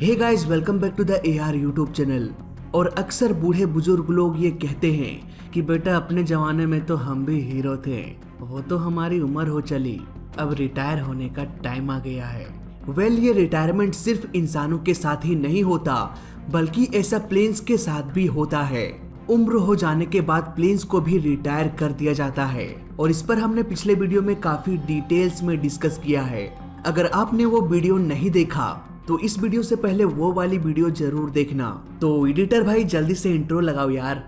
Hey guys, welcome back to the AR YouTube channel. और अक्सर बूढ़े बुजुर्ग लोग ये कहते हैं कि बेटा अपने जमाने में तो हम भी हीरो थे, वो तो हमारी उम्र हो चली, अब रिटायर होने का टाइम आ गया है। ये रिटायरमेंट सिर्फ इंसानों के साथ ही नहीं होता, बल्कि ऐसा प्लेन्स के साथ भी होता है। उम्र हो जाने के बाद प्लेन्स को भी रिटायर कर दिया जाता है और इस पर हमने पिछले वीडियो में काफी डिटेल्स में डिस्कस किया है। अगर आपने वो वीडियो नहीं देखा तो इस वीडियो से पहले वो वाली वीडियो जरूर देखना। तो एडिटर भाई जल्दी से इंट्रो लगाओ यार।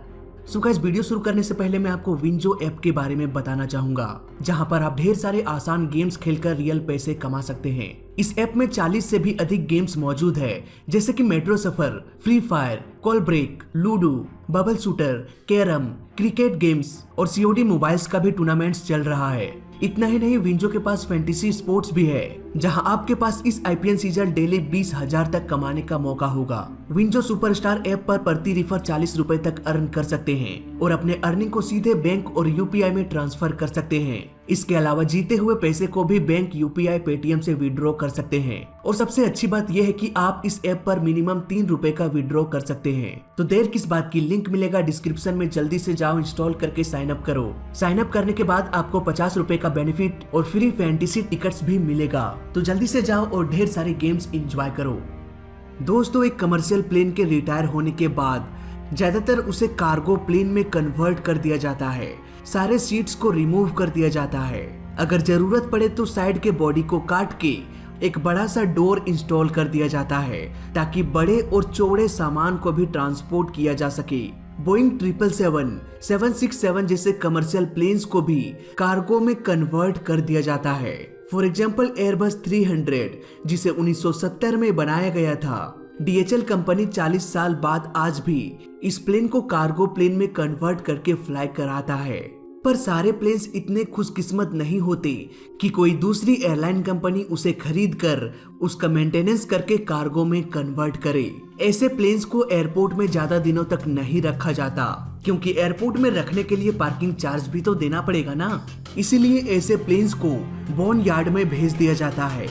सो गाइस, वीडियो शुरू करने से पहले मैं आपको विंजो ऐप के बारे में बताना चाहूंगा, जहां पर आप ढेर सारे आसान गेम्स खेलकर रियल पैसे कमा सकते हैं। इस ऐप में 40 से भी अधिक गेम्स मौजूद है, जैसे कि मेट्रो सफर, Free Fire, Call Break, Ludo, Bubble Shooter, carrom, cricket games और COD मोबाइल्स का भी टूर्नामेंट्स चल रहा है। इतना ही नहीं, विंजो के पास फैंटेसी स्पोर्ट्स भी है, जहां आपके पास इस IPL सीजन डेली 20,000 तक कमाने का मौका होगा। विंजो सुपरस्टार ऐप पर प्रति रिफर 40 रुपए तक अर्न कर सकते हैं और अपने अर्निंग को सीधे बैंक और UPI में ट्रांसफर कर सकते हैं। इसके अलावा जीते हुए पैसे को भी बैंक, UPI, पेटीएम से विड्रॉ कर सकते हैं। और सबसे अच्छी बात यह है कि आप इस ऐप पर मिनिमम 3 रुपए का विड्रॉ कर सकते हैं। तो देर किस बात की, लिंक मिलेगा डिस्क्रिप्शन में, जल्दी से जाओ, इंस्टॉल करके साइन अप करो। साइन अप करने के बाद आपको 50 रुपए का बेनिफिट और फ्री फैंटेसी टिकट्स भी मिलेगा। तो जल्दी से जाओ और ढेर सारे गेम्स एंजॉय करो। दोस्तों, एक कमर्शियल प्लेन के रिटायर होने के बाद ज्यादातर उसे कार्गो प्लेन में कन्वर्ट कर दिया जाता है। सारे सीट्स को रिमूव कर दिया जाता है। अगर जरूरत पड़े तो साइड के बॉडी को काट के एक बड़ा सा डोर इंस्टॉल कर दिया जाता है, ताकि बड़े और चौड़े सामान को भी ट्रांसपोर्ट किया जा सके। बोइंग 777, 767 जैसे कमर्शियल प्लेन्स को भी कार्गो में कन्वर्ट कर दिया जाता है। फॉर एग्जाम्पल एयरबस 300, जिसे 1970 में बनाया गया था। DHL कंपनी 40 साल बाद आज भी इस प्लेन को कार्गो प्लेन में कन्वर्ट करके फ्लाई कराता है। पर सारे प्लेन्स इतने खुशकिस्मत नहीं होते कि कोई दूसरी एयरलाइन कंपनी उसे खरीद कर उसका मेंटेनेंस करके कार्गो में कन्वर्ट करे। ऐसे प्लेन्स को एयरपोर्ट में ज्यादा दिनों तक नहीं रखा जाता, क्योंकि एयरपोर्ट में रखने के लिए पार्किंग चार्ज भी तो देना पड़ेगा ना। इसीलिए ऐसे प्लेन्स को बोन यार्ड में भेज दिया जाता है।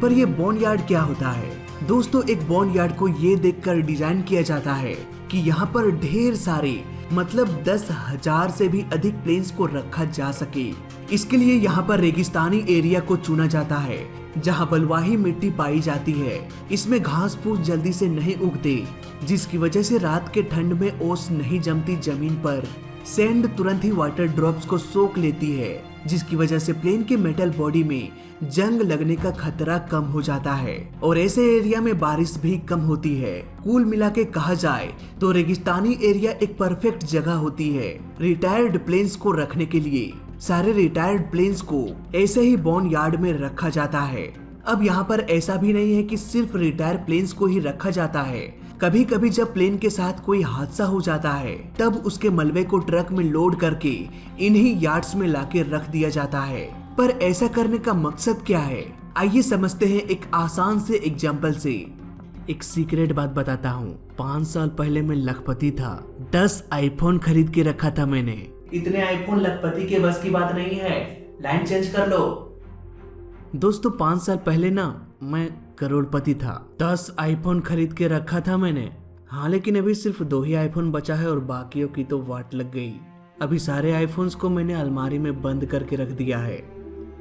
पर ये बोन यार्ड क्या होता है? दोस्तों, एक बोन यार्ड को ये देखकर डिजाइन किया जाता है कि यहाँ पर ढेर सारे, मतलब 10,000 से भी अधिक प्लेन्स को रखा जा सके। इसके लिए यहाँ पर रेगिस्तानी एरिया को चुना जाता है, जहाँ बलुआही मिट्टी पाई जाती है। इसमें घास फूस जल्दी से नहीं उगते, जिसकी वजह से रात के ठंड में ओस नहीं जमती जमीन पर। सैंड तुरंत ही वाटर ड्रॉप्स को सोख लेती है, जिसकी वजह से प्लेन के मेटल बॉडी में जंग लगने का खतरा कम हो जाता है और ऐसे एरिया में बारिश भी कम होती है। कुल मिला के कहा जाए तो रेगिस्तानी एरिया एक परफेक्ट जगह होती है रिटायर्ड प्लेन्स को रखने के लिए। सारे रिटायर्ड प्लेन्स को ऐसे ही बोन यार्ड में रखा जाता है। अब यहाँ पर ऐसा भी नहीं है कि सिर्फ रिटायर्ड प्लेन्स को ही रखा जाता है। कभी कभी जब प्लेन के साथ कोई हादसा हो जाता है, तब उसके मलबे को ट्रक में लोड करके इन्हीं यार्ड्स में लाके रख दिया जाता है। पर ऐसा करने का मकसद क्या है, आइए समझते हैं एक आसान से एग्जाम्पल से। एक सीक्रेट बात बताता हूँ, 5 साल पहले मैं लखपति था। 10 iPhone खरीद के रखा था मैंने। इतने iPhone लखपति के बस की बात नहीं है, लाइन चेंज कर लो। दोस्तों, 5 साल पहले ना मैं करोड़पति था। 10 iPhone खरीद के रखा था मैंने। हाँ, लेकिन अभी सिर्फ 2 ही iPhone बचा है और बाकियों की तो वाट लग गई। अभी सारे iPhones को मैंने अलमारी में बंद करके रख दिया है।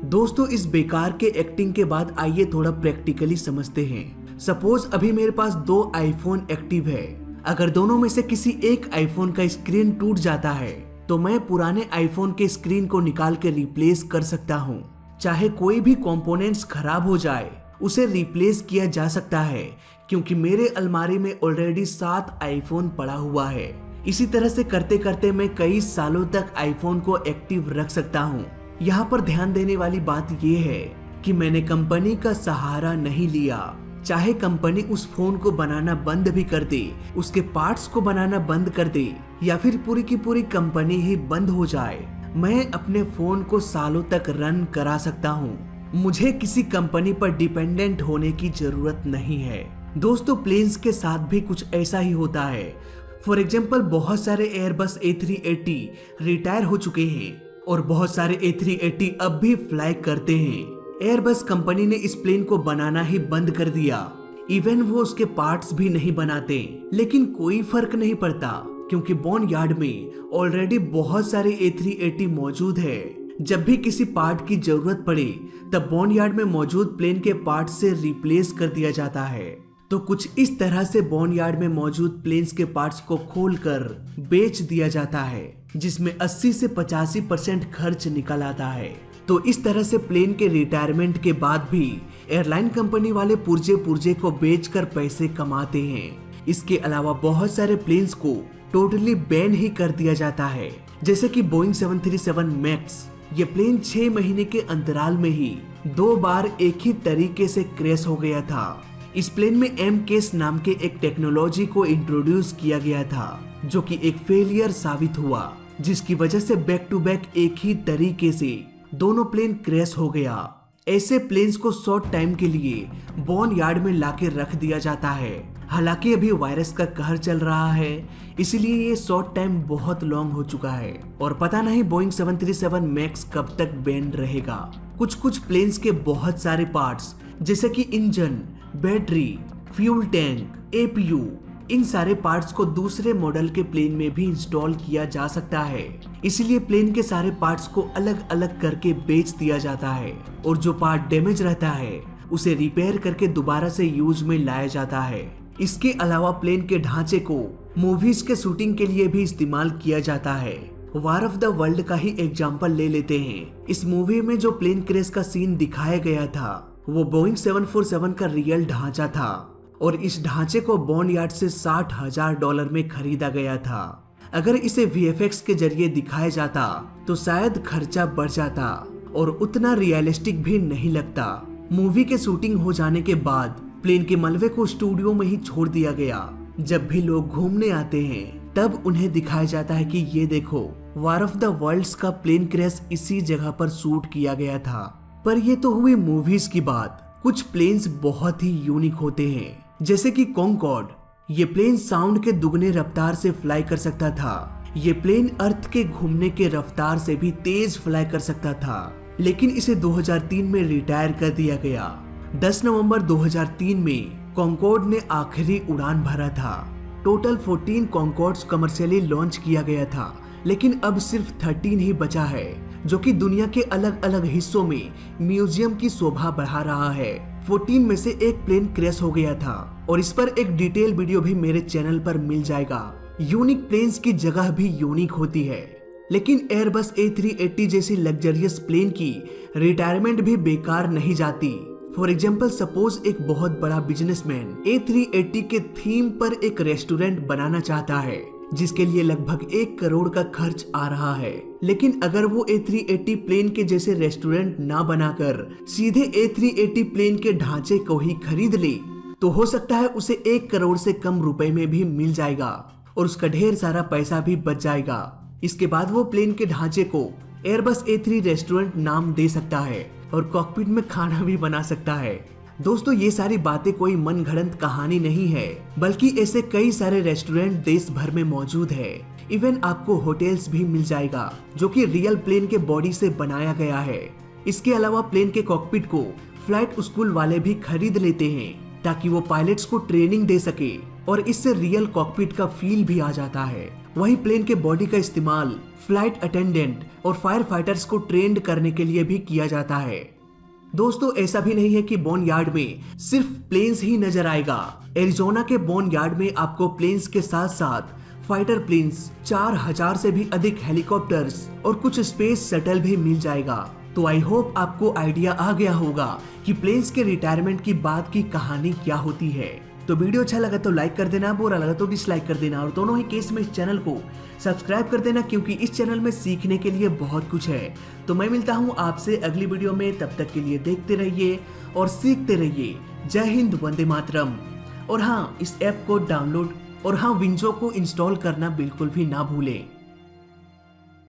दोस्तों, इस बेकार के एक्टिंग के बाद आइए थोड़ा प्रैक्टिकली समझते हैं। सपोज अभी मेरे पास 2 iPhone एक्टिव है। अगर दोनों में से किसी एक iPhone का स्क्रीन टूट जाता है, तो मैं पुराने iPhone के स्क्रीन को निकाल के रिप्लेस कर सकता हूँ। चाहे कोई भी कंपोनेंट्स खराब हो जाए, उसे रिप्लेस किया जा सकता है, क्योंकि मेरे अलमारी में ऑलरेडी 7 iPhone पड़ा हुआ है। इसी तरह से करते करते मैं कई सालों तक iPhone को एक्टिव रख सकता हूँ। यहाँ पर ध्यान देने वाली बात ये है कि मैंने कंपनी का सहारा नहीं लिया। चाहे कंपनी उस फोन को बनाना बंद भी कर दे, उसके पार्ट्स को बनाना बंद कर दे, या फिर पूरी की पूरी कंपनी ही बंद हो जाए, मैं अपने फोन को सालों तक रन करा सकता हूँ। मुझे किसी कंपनी पर डिपेंडेंट होने की जरूरत नहीं है। दोस्तों, प्लेन्स के साथ भी कुछ ऐसा ही होता है। फॉर एग्जाम्पल, बहुत सारे एयरबस A380 रिटायर हो चुके हैं और बहुत सारे A380 अब भी फ्लाई करते हैं। एयरबस कंपनी ने इस प्लेन को बनाना ही बंद कर दिया। इवन वो उसके पार्ट्स भी नहीं बनाते, लेकिन कोई फर्क नहीं पड़ता क्योंकि बॉन यार्ड में ऑलरेडी बहुत सारे A380 मौजूद है। जब भी किसी पार्ट की जरूरत पड़े तब बॉन यार्ड में मौजूद प्लेन के पार्ट से रिप्लेस कर दिया जाता है। तो कुछ इस तरह से बॉन यार्ड में मौजूद प्लेन्स के पार्ट्स को खोलकर बेच दिया जाता है, जिसमें 80 से 85% खर्च निकल आता है। तो इस तरह से प्लेन के रिटायरमेंट के बाद भी एयरलाइन कंपनी वाले पुर्जे पुर्जे को बेचकर पैसे कमाते हैं। इसके अलावा बहुत सारे प्लेन्स को टोटली बैन ही कर दिया जाता है, जैसे कि बोइंग 737 मैक्स। ये प्लेन 6 महीने के अंतराल में ही 2 बार एक ही तरीके से क्रैश हो गया था। इस प्लेन में MCAS नाम के एक टेक्नोलॉजी को इंट्रोड्यूस किया गया था, जो कि एक फेलियर साबित हुआ, जिसकी वजह से बैक टू बैक एक ही तरीके से दोनों प्लेन क्रैश हो गया। ऐसे प्लेन्स को शॉर्ट टाइम के लिए बॉन यार्ड में लाके रख दिया जाता है। हालांकि अभी वायरस का कहर चल रहा है, इसलिए ये शॉर्ट टाइम बहुत लॉन्ग हो चुका है और पता नहीं बोइंग 737 मैक्स कब तक बैन रहेगा। कुछ प्लेन्स के बहुत सारे पार्ट्स जैसे कि engine, battery, fuel tank, APU, इन सारे पार्ट्स को दूसरे मॉडल के प्लेन में भी इंस्टॉल किया जा सकता है। इसलिए प्लेन के सारे पार्ट्स को अलग अलग करके बेच दिया जाता है और जो पार्ट डैमेज रहता है उसे रिपेयर करके दोबारा से यूज में लाया जाता है। इसके अलावा प्लेन के ढांचे को मूवीज के शूटिंग के लिए भी इस्तेमाल किया जाता है। वॉर ऑफ द वर्ल्ड का ही एग्जाम्पल ले लेते हैं। इस मूवी में जो प्लेन क्रैश का सीन दिखाया गया था वो बोइंग 747 का रियल ढांचा था और इस ढांचे को बॉन यार्ड से $60,000 में खरीदा गया था। अगर इसे VFX के जरिए दिखाया जाता तो शायद खर्चा बढ़ जाता और उतना रियलिस्टिक भी नहीं लगता। मूवी के शूटिंग हो जाने के बाद प्लेन के मलबे को स्टूडियो में ही छोड़ दिया गया। जब भी लोग घूमने आते हैं तब उन्हें दिखाया जाता है कि ये देखो, वॉर ऑफ द वर्ल्ड्स का प्लेन क्रैश इसी जगह पर शूट किया गया था। पर ये तो हुई मूवीज की बात। कुछ प्लेन्स बहुत ही यूनिक होते हैं, जैसे कि कॉन्कॉर्ड। ये प्लेन साउंड के दुगने रफ्तार से फ्लाई कर सकता था। ये प्लेन अर्थ के घूमने के रफ्तार से भी तेज फ्लाई कर सकता था, लेकिन इसे 2003 में रिटायर कर दिया गया। 10 नवंबर 2003 में कॉन्कॉर्ड ने आखिरी उड़ान भरा था। टोटल 14 कॉन्कॉर्ड्स कमर्शियली लॉन्च किया गया था, लेकिन अब सिर्फ 13 ही बचा है, जो कि दुनिया के अलग अलग हिस्सों में म्यूजियम की शोभा बढ़ा रहा है। 14 में से एक प्लेन क्रैश हो गया था और इस पर एक डिटेल वीडियो भी मेरे चैनल पर मिल जाएगा। यूनिक प्लेन्स की जगह भी यूनिक होती है, लेकिन एयरबस A380 जैसी लग्जरियस प्लेन की रिटायरमेंट भी बेकार नहीं जाती। फॉर एग्जाम्पल, सपोज एक बहुत बड़ा बिजनेसमैन A380 के थीम पर एक रेस्टोरेंट बनाना चाहता है, जिसके लिए लगभग 1 करोड़ का खर्च आ रहा है। लेकिन अगर वो A380 प्लेन के जैसे रेस्टोरेंट ना बनाकर सीधे A380 प्लेन के ढांचे को ही खरीद ले, तो हो सकता है उसे 1 करोड़ से कम रुपए में भी मिल जाएगा और उसका ढेर सारा पैसा भी बच जाएगा। इसके बाद वो प्लेन के ढांचे को एयरबस A3 रेस्टोरेंट नाम दे सकता है और कॉकपिट में खाना भी बना सकता है। दोस्तों, ये सारी बातें कोई मन गढ़ंत कहानी नहीं है, बल्कि ऐसे कई सारे रेस्टोरेंट देश भर में मौजूद है। इवन आपको होटल्स भी मिल जाएगा जो कि रियल प्लेन के बॉडी से बनाया गया है। इसके अलावा प्लेन के कॉकपिट को फ्लाइट स्कूल वाले भी खरीद लेते हैं ताकि वो पायलट्स को ट्रेनिंग दे सके और इससे रियल कॉकपिट का फील भी आ जाता है। वहीं प्लेन के बॉडी का इस्तेमाल फ्लाइट अटेंडेंट और फायर फाइटर्स को ट्रेंड करने के लिए भी किया जाता है। दोस्तों, ऐसा भी नहीं है कि बॉन यार्ड में सिर्फ प्लेन्स ही नजर आएगा। एरिजोना के बॉन यार्ड में आपको प्लेन्स के साथ साथ फाइटर प्लेन्स, 4000 से भी अधिक हेलीकॉप्टर्स और कुछ स्पेस शटल भी मिल जाएगा। तो आई होप आपको आइडिया आ गया होगा कि प्लेन्स के रिटायरमेंट की बात की कहानी क्या होती है। तो वीडियो अच्छा लगा तो लाइक कर देना, बुरा लगा तो डिसलाइक कर देना और दोनों ही केस में इस चैनल को सब्सक्राइब कर देना, क्योंकि इस चैनल में सीखने के लिए बहुत कुछ है। तो मैं मिलता हूँ आपसे अगली वीडियो में, तब तक के लिए देखते रहिए और सीखते रहिए। जय हिंद, वंदे मातरम। और हाँ, इस ऐप को डाउनलोड और हाँ, विंडो को इंस्टॉल करना बिल्कुल भी ना भूलें।